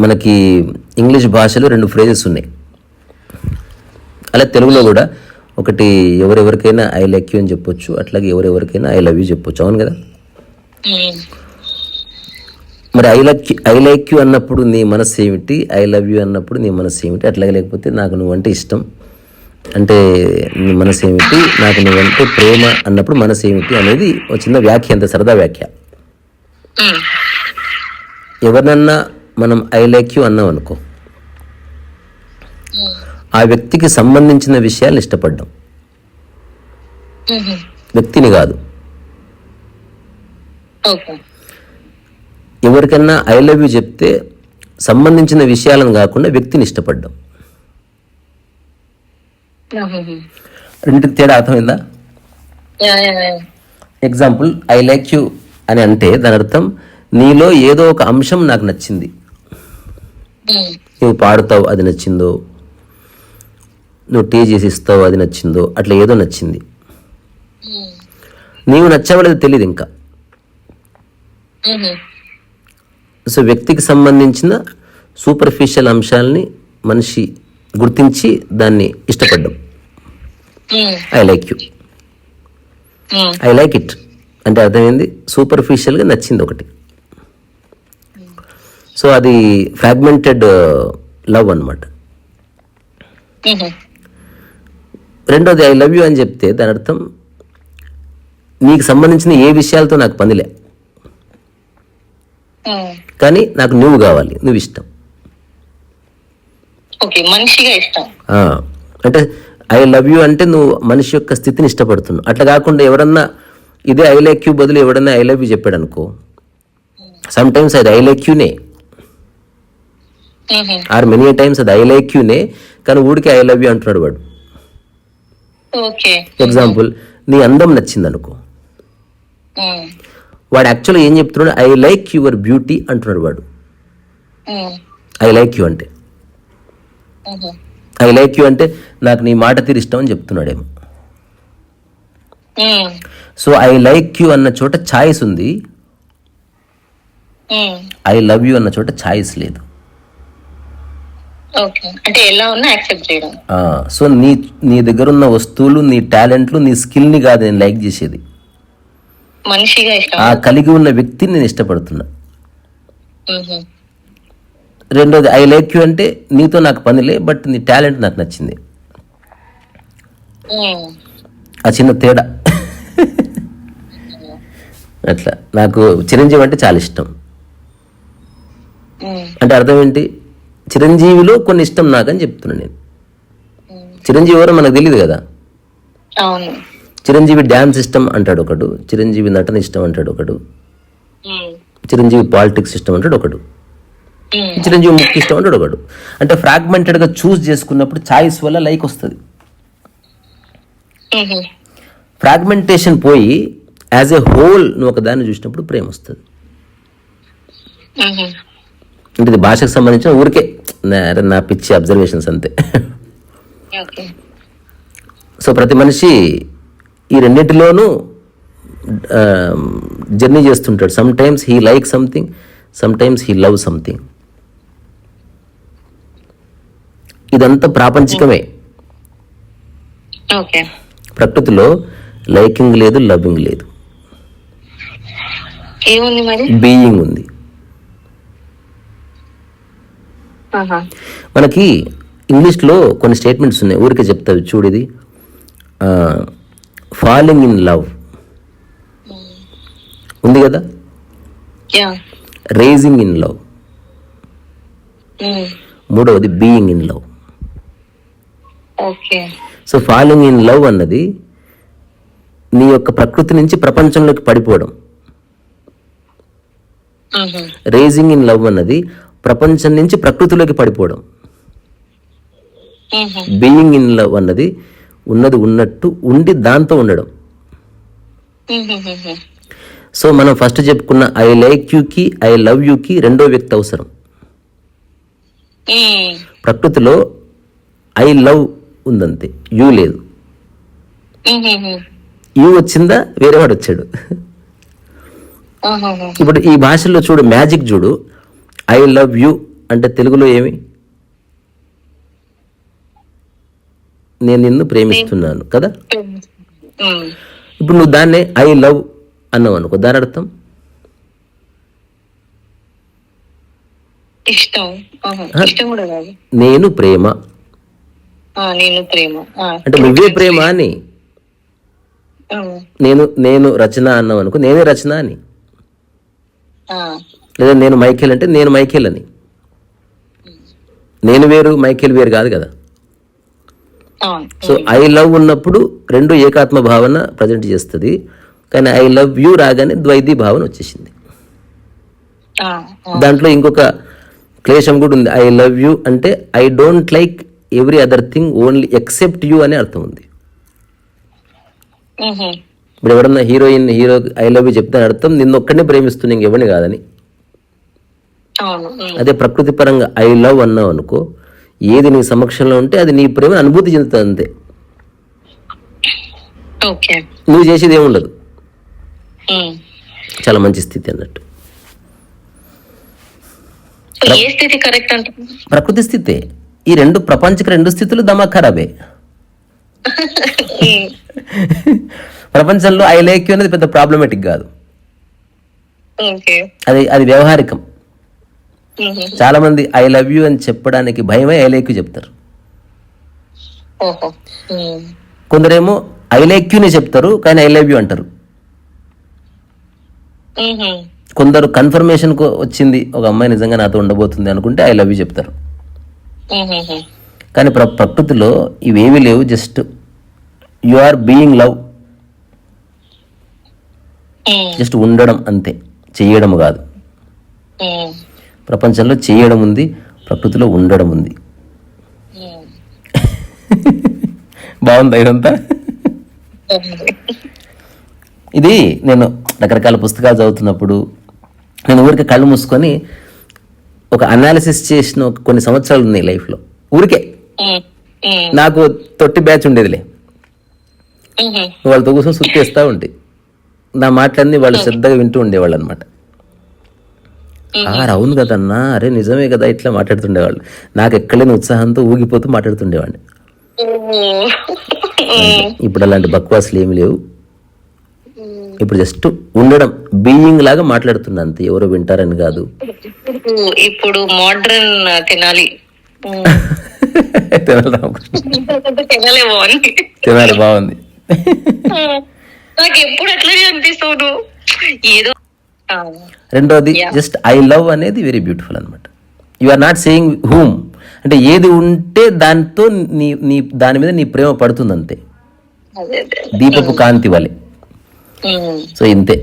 మనకి ఇంగ్లీష్ భాషలో 2 ఫ్రేజెస్ ఉన్నాయి. అలా తెలుగులో కూడా ఒకటి ఎవరెవరికైనా ఐ లైక్ యూ అని చెప్పొచ్చు, అట్లాగే ఎవరెవరికైనా ఐ లవ్ యూ చెప్పొచ్చు. అవును కదా? మరి ఐ లైక్ యూ అన్నప్పుడు నీ మనసు ఏమిటి, ఐ లవ్ యూ అన్నప్పుడు నీ మనసు ఏమిటి, అట్లాగే లేకపోతే నాకు నువ్వంటే ఇష్టం అంటే నీ మనసు ఏమిటి, నాకు నువ్వంటే ప్రేమ అన్నప్పుడు మనసు ఏమిటి అనేది ఒక చిన్న వ్యాఖ్య, అంత సరదా వ్యాఖ్య. ఎవరినన్నా మనం ఐ లైక్ యూ అన్నాం అనుకో, ఆ వ్యక్తికి సంబంధించిన విషయాలను ఇష్టపడ్డాం, వ్యక్తిని కాదు. ఎవరికన్నా ఐ లవ్ యూ చెప్తే సంబంధించిన విషయాలను కాకుండా వ్యక్తిని ఇష్టపడ్డాం. రెండుకి తేడా అర్థమైందా? ఎగ్జాంపుల్, ఐ లైక్ యూ అని అంటే దాని అర్థం నీలో ఏదో ఒక అంశం నాకు నచ్చింది. నువ్వు పాడుతావు, అది నచ్చిందో, నువ్వు టీ చేసి ఇస్తావు, అది నచ్చిందో, అట్లా ఏదో నచ్చింది. నీవు నచ్చవలేదు తెలియదు ఇంకా. సో వ్యక్తికి సంబంధించిన సూపర్ఫిషియల్ అంశాలని మనిషి గుర్తించి దాన్ని ఇష్టపడ్డం. I like you, I like it అంటే అర్థమైంది, సూపర్ఫిషియల్గా నచ్చింది ఒకటి. సో అది ఫ్రాగ్మెంటెడ్ లవ్ అన్నమాట. రెండోది ఐ లవ్ యూ అని చెప్తే దాని అర్థం నీకు సంబంధించిన ఏ విషయాలతో నాకు పనిలే, కానీ నాకు నువ్వు కావాలి, నువ్వు ఇష్టం. అంటే ఐ లవ్ యూ అంటే నువ్వు మనిషి యొక్క స్థితిని ఇష్టపడుతున్నావు. అట్లా కాకుండా ఎవరన్నా ఇదే ఐ లైక్ యూ బదులు ఎవడన్నా ఐ లవ్ యూ చెప్పాడు అనుకో, సమ్ టైమ్స్ అది ఐ లైక్ యూనే, ఆర్ మెనీ టైమ్స్ అది ఐ లైక్ యూనే, కానీ ఊడికి ఐ లవ్ యూ అంటున్నాడు వాడు. ఎగ్జాంపుల్, నీ అందం నచ్చింది అనుకో, వాడు యాక్చువల్గా ఏం చెప్తున్నాడు, ఐ లైక్ యువర్ బ్యూటీ అంటున్నాడు వాడు. ఐ లైక్ యూ అంటే, ఐ లైక్ యూ అంటే నాకు నీ మాట తీరు ఇష్టం అని చెప్తున్నాడేమో. సో ఐ లైక్ యూ అన్న చోట ఛాయిస్ ఉంది, ఐ లవ్ యూ అన్న చోట ఛాయిస్ లేదు. సో నీ దగ్గర ఉన్న వస్తువులు, నీ టాలెంట్లు, నీ స్కిల్ని కాదు నేను లైక్ చేసేది, ఆ కలిగి ఉన్న వ్యక్తిని నేను ఇష్టపడుతున్నా. రెండోది ఐ లైక్ యూ అంటే నీతో నాకు పనిలే, బట్ నీ టాలెంట్ నాకు నచ్చింది. ఆ చిన్న తేడా. అట్లా నాకు చిరంజీవి అంటే చాలా ఇష్టం అంటే అర్థం ఏంటి, చిరంజీవిలో కొన్ని ఇష్టం నాకని చెప్తున్నాను నేను. చిరంజీవి ఎవరో మనకు తెలియదు కదా. చిరంజీవి డ్యాన్స్ ఇష్టం అంటాడు ఒకడు, చిరంజీవి నటన ఇష్టం అంటాడు ఒకడు, చిరంజీవి పాలిటిక్స్ ఇష్టం అంటాడు ఒకడు, చిరంజీవి ముఖ్య ఇష్టం అంటాడు ఒకడు. అంటే ఫ్రాగ్మెంటెడ్గా చూస్ చేసుకున్నప్పుడు ఛాయిస్ వల్ల లైక్ వస్తుంది. ఫ్రాగ్మెంటేషన్ పోయి యాజ్ ఏ హోల్ నువ్వు ఒక దాన్ని చూసినప్పుడు ప్రేమ వస్తుంది. అంటే ఇది భాషకు సంబంధించిన ఊరికే నా పిచ్చి అబ్జర్వేషన్స్ అంతే. సో ప్రతి మనిషి ఈ రెండింటిలోనూ జర్నీ చేస్తుంటాడు. Some times he like something, some times he love something. ఇదంతా ప్రాపంచికమే. ప్రకృతిలో లైకింగ్ లేదు, లవింగ్ లేదు, బీయింగ్ ఉంది. మనకి ఇంగ్లీష్లో కొన్ని స్టేట్మెంట్స్ ఉన్నాయి, ఊరికే చెప్తావి చూడు. ఇది ఫాలింగ్ ఇన్ లవ్ ఉంది కదా, రేజింగ్ ఇన్ లవ్, మూడవది being in love. So falling in love అన్నది నీ యొక్క ప్రకృతి నుంచి ప్రపంచంలోకి పడిపోవడం. రేజింగ్ ఇన్ లవ్ అన్నది ప్రపంచం నుంచి ప్రకృతిలోకి పడిపోవడం. బీయింగ్ ఇన్ లవ్ అన్నది ఉన్నది ఉన్నట్టు ఉండి దాంతో ఉండడం. సో మనం ఫస్ట్ చెప్పుకున్న ఐ లైక్ యూకి ఐ లవ్ యూకి రెండో వ్యక్తి అవసరం. ప్రకృతిలో ఐ లవ్ ఉందంతే, యూ లేదు. యూ వచ్చిందా, వేరే వాడు వచ్చాడు. ఇప్పుడు ఈ భాషల్లో చూడు, మ్యాజిక్ చూడు. ఐ లవ్ యూ అంటే తెలుగులో ఏమి? నేను నిన్ను ప్రేమిస్తున్నాను కదా. ఇప్పుడు నువ్వు దాన్నే ఐ లవ్ అన్నావు అనుకో, దాని అర్థం నేను ప్రేమ. అంటే నువ్వే ప్రేమ అని. నేను రచన అన్నావు అనుకో, నేనే రచన అని. లేదా నేను మైఖేల్ అంటే నేను మైఖేల్ అని. నేను వేరు, మైఖేల్ వేరు కాదు కదా. సో ఐ లవ్ ఉన్నప్పుడు రెండు ఏకాత్మ భావన ప్రజెంట్ చేస్తుంది, కానీ ఐ లవ్ యూ రాగానే ద్వైతీ భావన వచ్చేసింది. దాంట్లో ఇంకొక క్లేశం కూడా ఉంది. ఐ లవ్ యూ అంటే I don't like every other thing only except you అనే అర్థం ఉంది. ఇప్పుడు ఎవరన్నా హీరో ఐ లవ్ యూ చెప్తే అర్థం నిన్నొక్కడనే ప్రేమిస్తుంది, ఇంకెవరిని కాదని. అదే ప్రకృతి పరంగా ఐ లవ్ అన్నావు అనుకో, ఏది నీ సమక్షంలో ఉంటే అది నీ ప్రేమ అనుభూతి చెందుతుంది అంతే. నువ్వు చేసేది ఏముండదు. చాలా మంచి స్థితి అన్నట్టు. ప్రకృతి స్థితే. ఈ రెండు ప్రపంచక రెండు స్థితులు దమాక్ ఖరాబే. ప్రపంచంలో ఐ లైక్ యూ అనేది పెద్ద ప్రాబ్లమేటిక్ కాదు, అది వ్యవహారికం. చాలా మంది ఐ లవ్ యూ అని చెప్పడానికి భయమే ఐ లైక్ యూ చెప్తారు. కొందరేమో ఐ లైక్ యూనే చెప్తారు కానీ ఐ లవ్ యూ అంటారు. కొందరు కన్ఫర్మేషన్ వచ్చింది, ఒక అమ్మాయి నిజంగా నాతో ఉండబోతుంది అనుకుంటే ఐ లవ్ యూ చెప్తారు. కానీ ప్రకృతిలో ఇవేవి లేవు. Just you are being love, just ఉండడం అంతే, చెయ్యడం కాదు. ప్రపంచంలో చేయడం ఉంది, ప్రకృతిలో ఉండడం ఉంది. బాగుందా ఇదంతా? ఇది నేను రకరకాల పుస్తకాలు చదువుతున్నప్పుడు నేను ఊరికే కళ్ళు మూసుకొని ఒక అనాలిసిస్ చేసిన కొన్ని సంవత్సరాలు ఉన్నాయి లైఫ్లో. ఊరికే నాకు తొట్టి బ్యాచ్ ఉండేదిలే, వాళ్ళతో కూర్చొని సుత్తేస్తూ ఉంటాయి. నా మాటలన్నీ వాళ్ళు శ్రద్ధగా వింటూ ఉండేవాళ్ళు అనమాట. అవును కదన్నా, అరే నిజమే కదా, ఇట్లా మాట్లాడుతుండేవాళ్ళు. నాకు ఎక్కడలేని ఉత్సాహంతో ఊగిపోతూ మాట్లాడుతుండేవాడిని. ఇప్పుడు అలాంటి బక్వాసులు ఏమి లేవు. ఇప్పుడు జస్ట్ ఉండడం, బీయింగ్ లాగా మాట్లాడుతున్నా అంతే, ఎవరో వింటారని కాదు. ఇప్పుడు మోడ్రన్ తినాలి తినాలి, బాగుంది. నాకు ఎప్పుడు అట్లనే అనిపిస్తాను ఏదో. రెండోది జస్ట్ ఐ లవ్ అనేది వెరీ బ్యూటిఫుల్ అనమాట. You are not saying whom, అంటే ఏది ఉంటే దాంతో నీ దాని మీద నీ ప్రేమ పడుతుంది అంతే, దీపపు కాంతి వలె. సో ఇంతే.